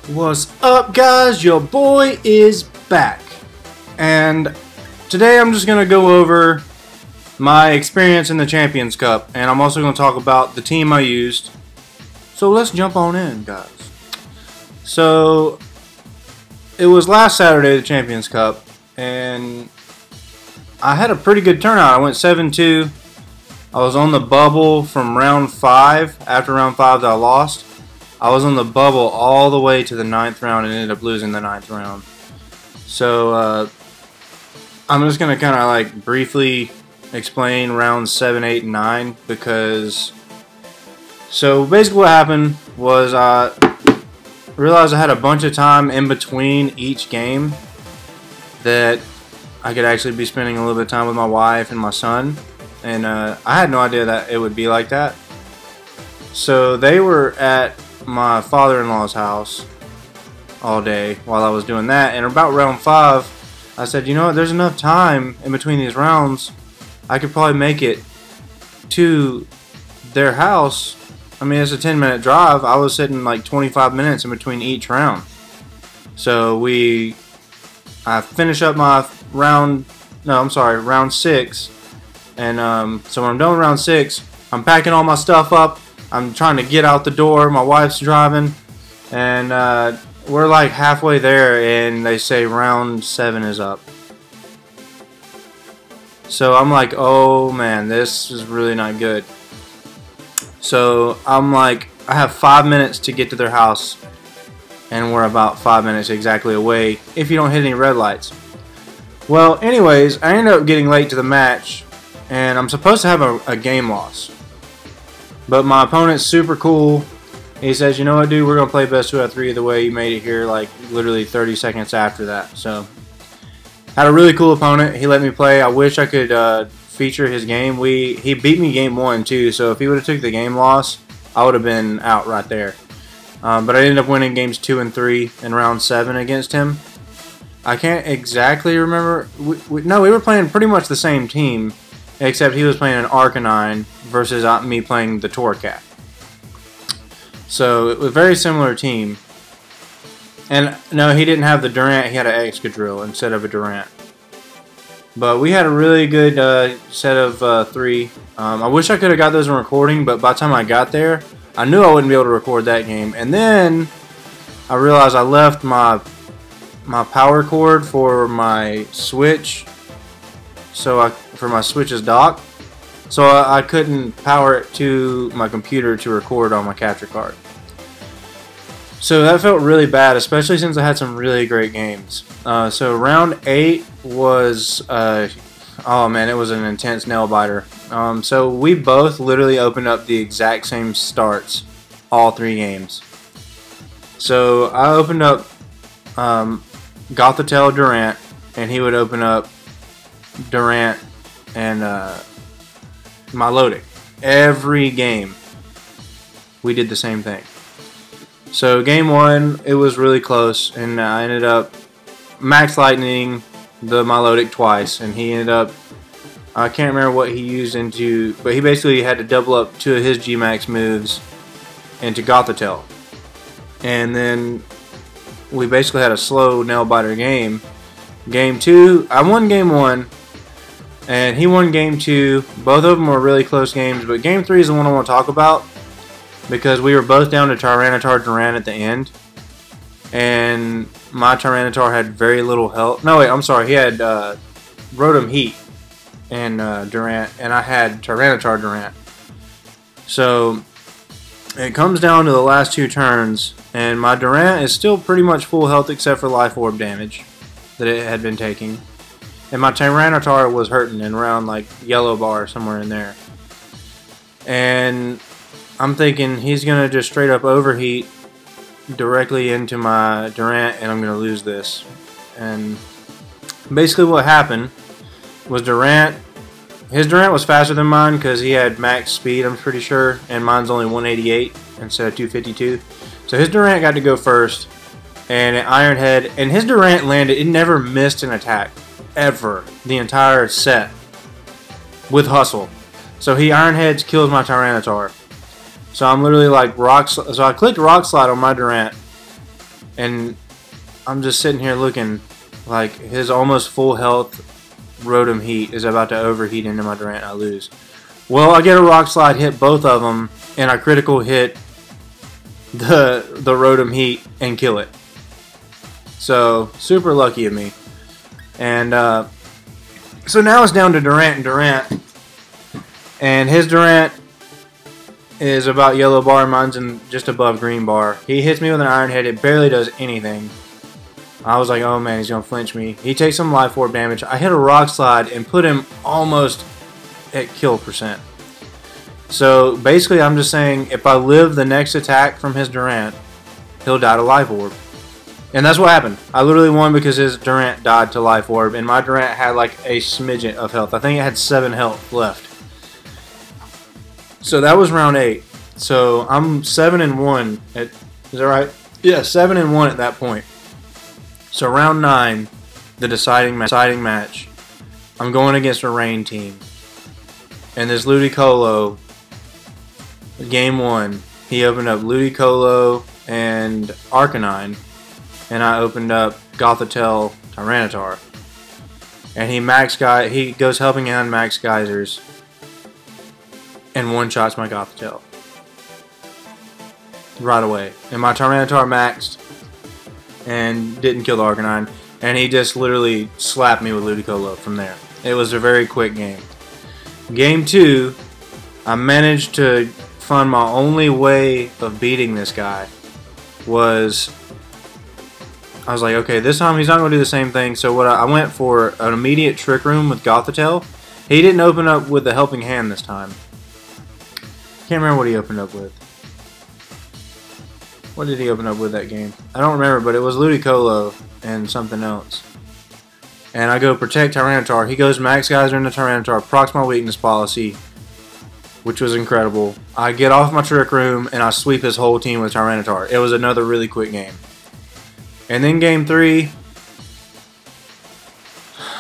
What's up, guys? Your boy is back, and today I'm just gonna go over my experience in the Champions Cup, and I'm also gonna talk about the team I used. So let's jump on in, guys. So it was last Saturday, the Champions Cup, and I had a pretty good turnout. I went 7-2. I was on the bubble from round 5. After round 5 that I lost, I was on the bubble all the way to the 9th round and ended up losing the 9th round. So I'm just going to kind of like briefly explain rounds 7, 8, and 9 because so basically what happened was I realized I had a bunch of time in between each game that I could actually be spending a little bit of time with my wife and my son, and I had no idea that it would be like that. So they were at my father-in-law's house all day while I was doing that, and about round 5 I said, you know what, there's enough time in between these rounds, I could probably make it to their house. I mean, it's a 10-minute drive. I was sitting like 25 minutes in between each round. So I finished up my round 6, and so when I'm done with round 6, I'm packing all my stuff up. I'm trying to get out the door. My wife's driving, and we're like halfway there, and they say round 7 is up. So I'm like, oh man, this is really not good. So I'm like, I have 5 minutes to get to their house, and we're about 5 minutes exactly away if you don't hit any red lights. Well, anyways, I ended up getting late to the match, and I'm supposed to have a game loss. But my opponent's super cool. He says, you know what, dude, we're going to play best 2 out of 3 the way you made it here, like literally 30 seconds after that. So, had a really cool opponent. He let me play. I wish I could feature his game. He beat me game 1 too, so if he would have took the game loss, I would have been out right there. But I ended up winning games 2 and 3 in round 7 against him. I can't exactly remember. No, we were playing pretty much the same team, except he was playing an Arcanine versus me playing the Torcat. So it was a very similar team. And no, he didn't have the Durant, he had an Excadrill instead of a Durant. But we had a really good set of 3. I wish I could have got those in recording, but by the time I got there, I knew I wouldn't be able to record that game. And then I realized I left my power cord for my Switch, for my Switch's dock, so I couldn't power it to my computer to record on my capture card. So that felt really bad, especially since I had some really great games. So round 8 was, oh man, it was an intense nail biter. So we both literally opened up the exact same starts, all 3 games. So I opened up Gothitelle Durant, and he would open up Durant and Milotic. Every game we did the same thing. So game 1, it was really close, and I ended up max lightning the Milotic twice, and he ended up, I can't remember what he used into, but he basically had to double up 2 of his G-Max moves into Gothitelle. And then we basically had a slow nail biter game. Game 2, I won game 1, and he won game 2. Both of them were really close games, but game 3 is the one I want to talk about because we were both down to Tyranitar Durant at the end, and my Tyranitar had very little health. No, wait, I'm sorry. He had Rotom Heat and Durant, and I had Tyranitar Durant. So it comes down to the last 2 turns, and my Durant is still pretty much full health except for Life Orb damage that it had been taking. And my Tyranitar was hurting in around like yellow bar, somewhere in there. And I'm thinking he's going to just straight up overheat directly into my Durant, and I'm going to lose this. And basically what happened was his Durant was faster than mine because he had max speed, I'm pretty sure, and mine's only 188 instead of 252. So his Durant got to go first, and an Iron Head, and his Durant landed, it never missed an attack, ever, the entire set, with Hustle. So he Iron Heads, kills my Tyranitar. So I'm literally like so I clicked Rock Slide on my Durant, And I'm just sitting here looking like his almost full health Rotom Heat is about to overheat into my Durant and I lose. Well, I get a Rock Slide, hit both of them, and I critical hit the Rotom Heat and kill it. So, super lucky of me. And so now it's down to Durant and Durant. And his Durant is about yellow bar, mine's in just above green bar. He hits me with an Iron Head, it barely does anything. I was like, oh man, he's going to flinch me. He takes some Life Orb damage. I hit a Rock Slide and put him almost at kill percent. So basically I'm just saying if I live the next attack from his Durant, he'll die to Life Orb. And that's what happened. I literally won because his Durant died to Life Orb, and my Durant had like a smidgen of health. I think it had 7 health left. So that was round 8. So I'm 7-1 at, is that right? Yeah, 7-1 at that point. So round 9, the deciding match, I'm going against a rain team. And this Ludicolo, game 1, he opened up Ludicolo and Arcanine. And I opened up Gothitelle Tyranitar. And he goes Helping Hand Max Geysers. And one-shots my Gothitelle. Right away. And my Tyranitar maxed. And didn't kill the Arcanine. And he just literally slapped me with Ludicolo from there. It was a very quick game. Game 2, I managed to find my only way of beating this guy was, I was like, okay, this time he's not going to do the same thing. So what I went for an immediate Trick Room with Gothitelle. He didn't open up with the Helping Hand this time. Can't remember what he opened up with. What did he open up with that game? I don't remember, but it was Ludicolo and something else. And I go Protect Tyranitar. He goes Max Geyser into Tyranitar, procs my weakness policy, which was incredible. I get off my Trick Room and I sweep his whole team with Tyranitar. It was another really quick game. And then game 3,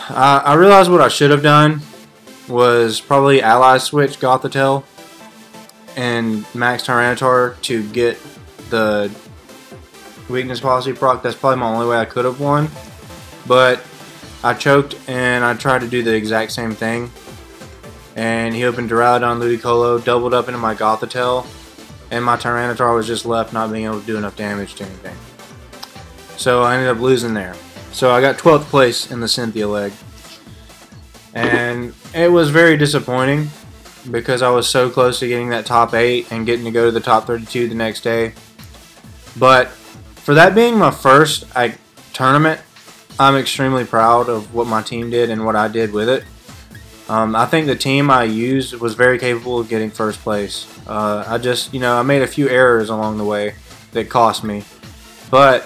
I realized what I should have done was probably ally switch Gothitelle and Max Tyranitar to get the weakness policy proc. That's probably my only way I could have won. But I choked and I tried to do the exact same thing. And he opened Duraludon Ludicolo, doubled up into my Gothitelle, and my Tyranitar was just left not being able to do enough damage to anything. So I ended up losing there. So I got 12th place in the Cynthia leg. And it was very disappointing because I was so close to getting that top 8 and getting to go to the top 32 the next day. But for that being my first tournament, I'm extremely proud of what my team did and what I did with it. I think the team I used was very capable of getting first place. I made a few errors along the way that cost me. But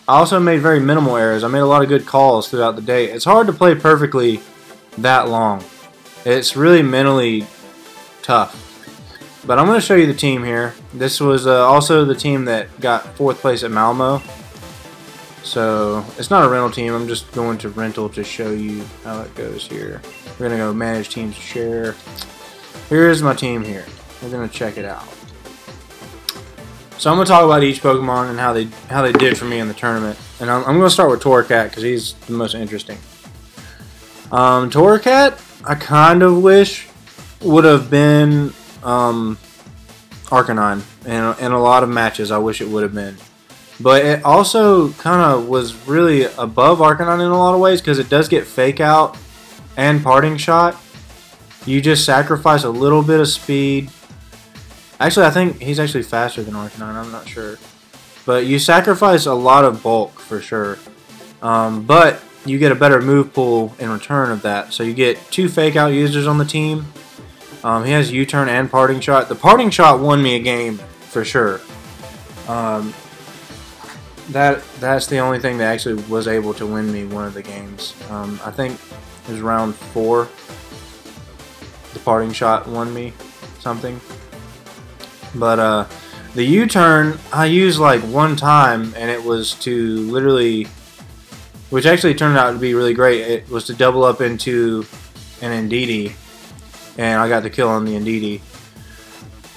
I also made very minimal errors. I made a lot of good calls throughout the day. It's hard to play perfectly that long. It's really mentally tough. But I'm going to show you the team here. This was also the team that got 4th place at Malmo. So it's not a rental team. I'm just going to rental to show you how it goes here. We're going to go manage teams share. Here's my team here. We're going to check it out. So I'm going to talk about each Pokemon and how they did for me in the tournament. And I'm going to start with Torracat because he's the most interesting. Torracat, I kind of wish would have been Arcanine in a lot of matches. I wish it would have been. But it also kind of was really above Arcanine in a lot of ways because it does get Fake Out and Parting Shot. You just sacrifice a little bit of speed. Actually, I think he's actually faster than Arcanine. I'm not sure. But you sacrifice a lot of bulk for sure. But you get a better move pool in return of that. So you get 2 Fake Out users on the team. He has U-Turn and Parting Shot. The Parting Shot won me a game for sure. That's the only thing that actually was able to win me one of the games. I think it was round 4. The Parting Shot won me something. But the U-Turn I used like one time, and it was to literally, which actually turned out to be really great. It was to double up into an Indeedee, and I got the kill on the Indeedee.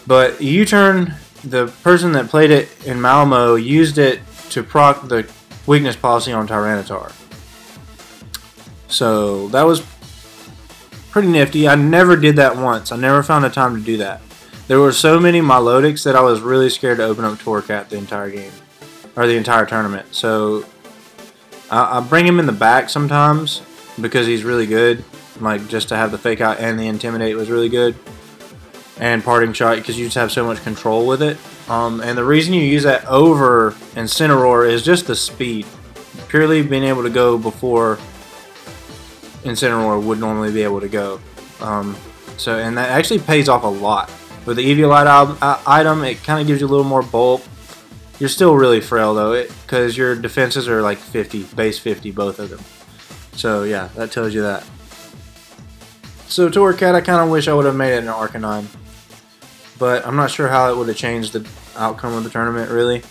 But U-Turn, the person that played it in Malmo used it to proc the weakness policy on Tyranitar. So that was pretty nifty. I never did that once. I never found the time to do that. There were so many Milotics that I was really scared to open up Torracat the entire game, or the entire tournament. So I bring him in the back sometimes because he's really good. Like, just to have the Fake Out and the Intimidate was really good. And Parting Shot, because you just have so much control with it. And the reason you use that over Incineroar is just the speed. Purely being able to go before Incineroar would normally be able to go. And that actually pays off a lot. With the Eviolite item, it kind of gives you a little more bulk. You're still really frail though, because your defenses are like 50, base 50, both of them. So yeah, that tells you that. So Torracat, I kind of wish I would have made it an Arcanine. But I'm not sure how it would have changed the outcome of the tournament, really.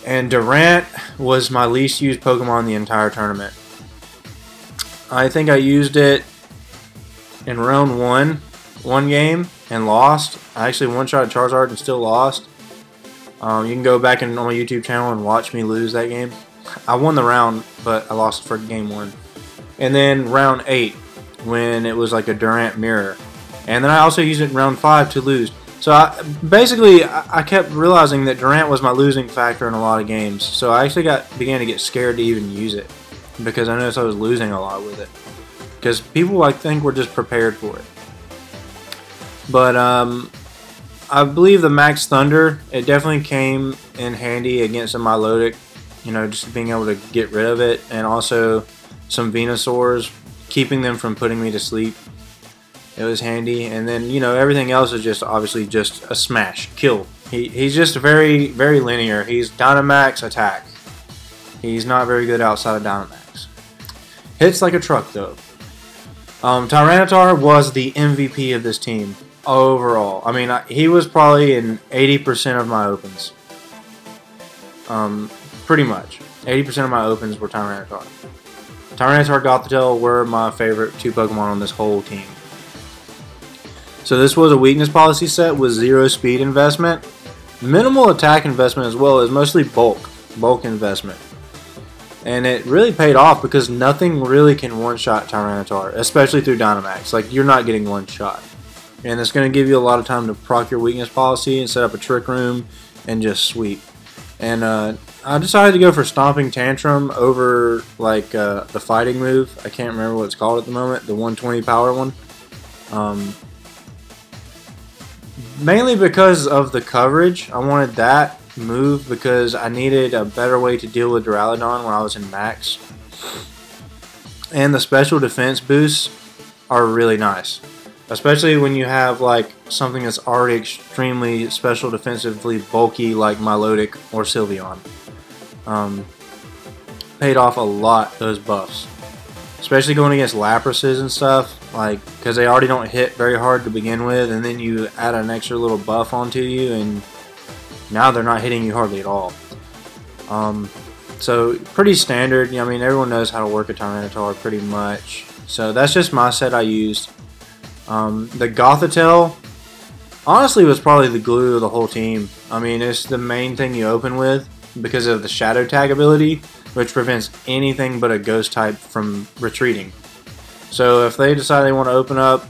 And Durant was my least used Pokemon the entire tournament. I think I used it in round one game, and lost. I actually one-shot Charizard and still lost. You can go back on my YouTube channel and watch me lose that game. I won the round, but I lost for game 1. And then round 8, when it was like a Durant mirror. And then I also used it in round 5 to lose. So I kept realizing that Durant was my losing factor in a lot of games. So I actually began to get scared to even use it, because I noticed I was losing a lot with it. Because people, I think, were just prepared for it. But I believe the Max Thunder, it definitely came in handy against a Milotic. You know, just being able to get rid of it. And also some Venusaurs, keeping them from putting me to sleep. It was handy. And then, you know, everything else is just obviously just a smash, kill. He's just very, very linear. He's Dynamax, attack. He's not very good outside of Dynamax. Hits like a truck, though. Tyranitar was the MVP of this team overall. I mean, he was probably in 80% of my opens. Pretty much. 80% of my opens were Tyranitar. Tyranitar, Gothitelle were my favorite 2 Pokemon on this whole team. So this was a weakness policy set with 0 speed investment. Minimal attack investment as well as mostly bulk investment. And it really paid off because nothing really can one-shot Tyranitar, especially through Dynamax. Like, you're not getting one-shot. And it's going to give you a lot of time to proc your weakness policy and set up a Trick Room and just sweep. And I decided to go for Stomping Tantrum over, like, the fighting move. I can't remember what it's called at the moment, the 120 power one. Mainly because of the coverage. I wanted that move because I needed a better way to deal with Duraludon when I was in max. And the special defense boosts are really nice. Especially when you have like something that's already extremely special defensively bulky like Milotic or Sylveon. Paid off a lot, those buffs. Especially going against Laprases and stuff, like, because they already don't hit very hard to begin with, and then you add an extra little buff onto you, and now they're not hitting you hardly at all. So, pretty standard. I mean, everyone knows how to work a Tyranitar pretty much. So, that's just my set I used. The Gothitelle, honestly, was probably the glue of the whole team. I mean, it's the main thing you open with because of the Shadow Tag ability, which prevents anything but a Ghost type from retreating. So if they decide they want to open up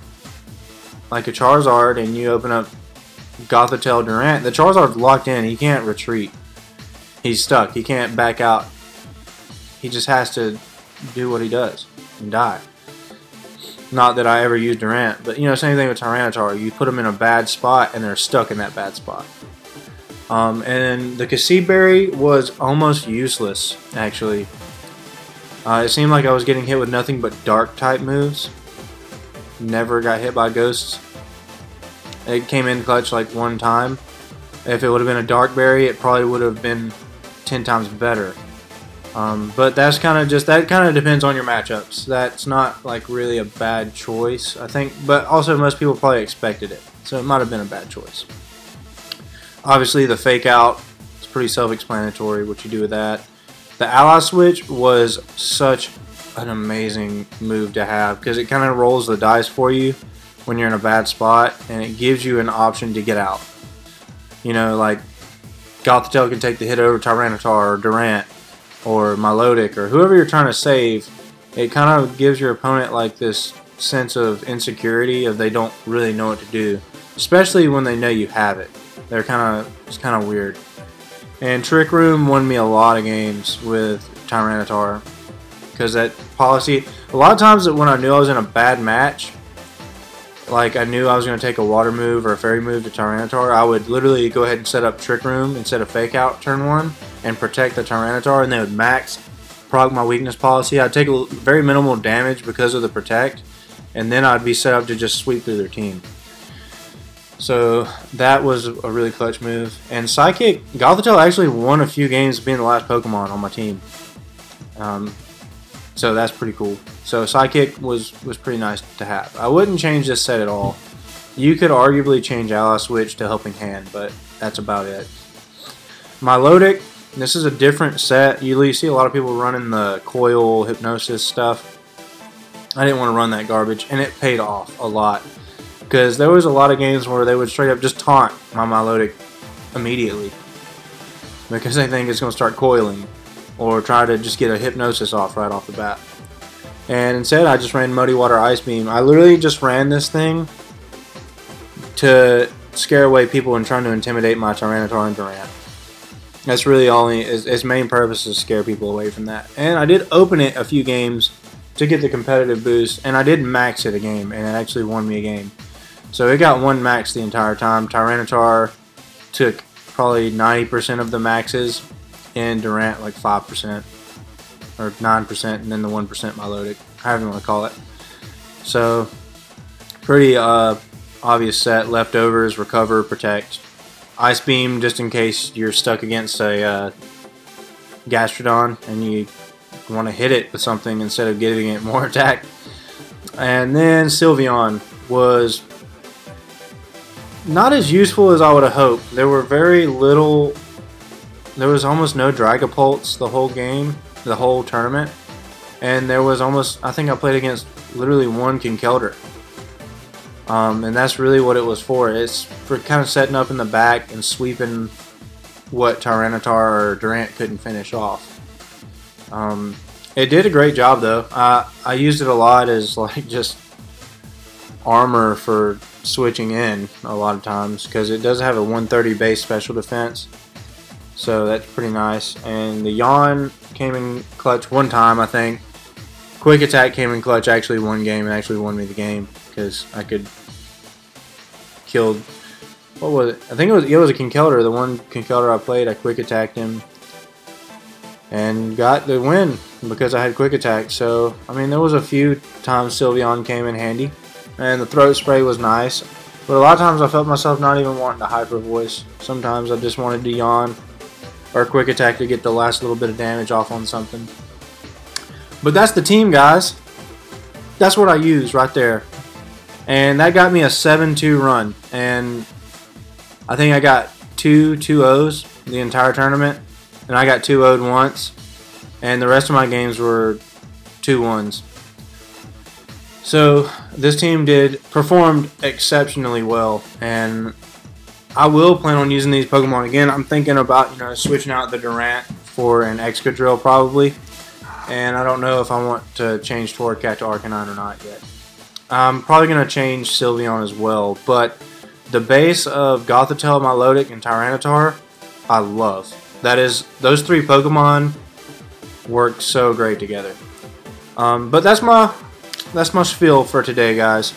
like a Charizard and you open up Gothitelle Durant, the Charizard's locked in. He can't retreat. He's stuck. He can't back out. He just has to do what he does and die. Not that I ever used Durant, but you know, same thing with Tyranitar. You put them in a bad spot and they're stuck in that bad spot. And the Cassiberry was almost useless, actually. It seemed like I was getting hit with nothing but dark type moves. Never got hit by ghosts. It came in clutch like one time. If it would have been a Dark Berry, it probably would have been 10 times better. But that's kind of just, that kind of depends on your matchups. That's not like really a bad choice, I think. But also most people probably expected it. So it might have been a bad choice. Obviously the Fake Out is pretty self-explanatory what you do with that. The Ally Switch was such an amazing move to have because it kind of rolls the dice for you when you're in a bad spot and it gives you an option to get out. You know, like Gothitelle can take the hit over Tyranitar or Durant or Milotic or whoever you're trying to save. It kind of gives your opponent like this sense of insecurity of they don't really know what to do, especially when they know you have it. It's kind of weird. And Trick Room won me a lot of games with Tyranitar because that policy. A lot of times when I knew I was in a bad match, like I knew I was going to take a water move or a fairy move to Tyranitar, I would literally go ahead and set up Trick Room instead of Fake Out turn 1 and protect the Tyranitar, and they would max proc my weakness policy. I'd take very minimal damage because of the protect, and then I'd be set up to just sweep through their team. So that was a really clutch move. And Psychic, Gothitelle actually won a few games being the last Pokemon on my team. So that's pretty cool. So Psychic was pretty nice to have. I wouldn't change this set at all. You could arguably change Ally Switch to Helping Hand, but that's about it. Milotic, this is a different set. You see a lot of people running the Coil Hypnosis stuff. I didn't want to run that garbage, and it paid off a lot. Because there was a lot of games where they would straight up just taunt my Milotic immediately. Because they think it's going to start coiling. Or try to just get a Hypnosis off right off the bat. And instead I just ran Muddy Water Ice Beam. I literally just ran this thing to scare away people and trying to intimidate my Tyranitar and Durant. That's really all its main purpose, is to scare people away from that. And I did open it a few games to get the competitive boost, and I did max it a game, and it actually won me a game. So it got 1 max the entire time. Tyranitar took probably 90% of the maxes, and Durant like 5% or 9%, and then the 1% Milotic, however you want to call it. So pretty obvious set. Leftovers, recover, protect. Ice Beam just in case you're stuck against a Gastrodon and you want to hit it with something instead of giving it more attack. And then Sylveon was not as useful as I would have hoped. There were very little. There was almost no Dragapults the whole game, the whole tournament, and there was almost, I think I played against literally 1 Kinkeldurr. And that's really what it was for. It's for kind of setting up in the back and sweeping what Tyranitar or Durant couldn't finish off. It did a great job though. I used it a lot as like just armor for switching in a lot of times because it does have a 130 base special defense. So that's pretty nice. And the Yawn came in clutch 1 time, I think. Quick Attack came in clutch actually 1 game and actually won me the game because I could kill. What was it? I think it was a Kinkeldurr. The 1 Kinkeldurr I played, I Quick Attacked him and got the win because I had Quick Attack. So I mean, there was a few times Sylveon came in handy, and the Throat Spray was nice. But a lot of times I felt myself not even wanting to Hyper Voice. Sometimes I just wanted to Yawn or Quick Attack to get the last little bit of damage off on something. But that's the team, guys. That's what I used right there. And that got me a 7-2 run. And I think I got 2 2-0s the entire tournament. And I got 2-0'd once. And the rest of my games were 2-1s. So this team performed exceptionally well. And I will plan on using these Pokemon again. I'm thinking about, switching out the Durant for an Excadrill probably. And I don't know if I want to change Torracat to Arcanine or not yet. I'm probably going to change Sylveon as well. But the base of Gothitelle, Milotic, and Tyranitar, I love. Those 3 Pokemon work so great together. But that's my spiel for today, guys.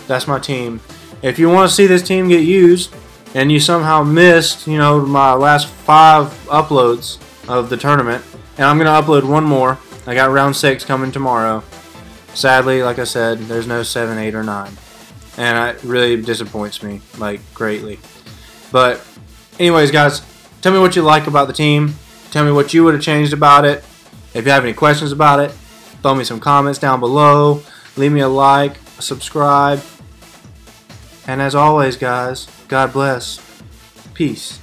That's my team. If you want to see this team get used, and you somehow missed, my last 5 uploads of the tournament, and I'm going to upload 1 more. I got round 6 coming tomorrow. Sadly, like I said, there's no 7, 8, or 9. And it really disappoints me, greatly. But, anyways, guys, tell me what you like about the team. Tell me what you would have changed about it. If you have any questions about it, throw me some comments down below. Leave me a like, subscribe. And as always, guys, God bless. Peace.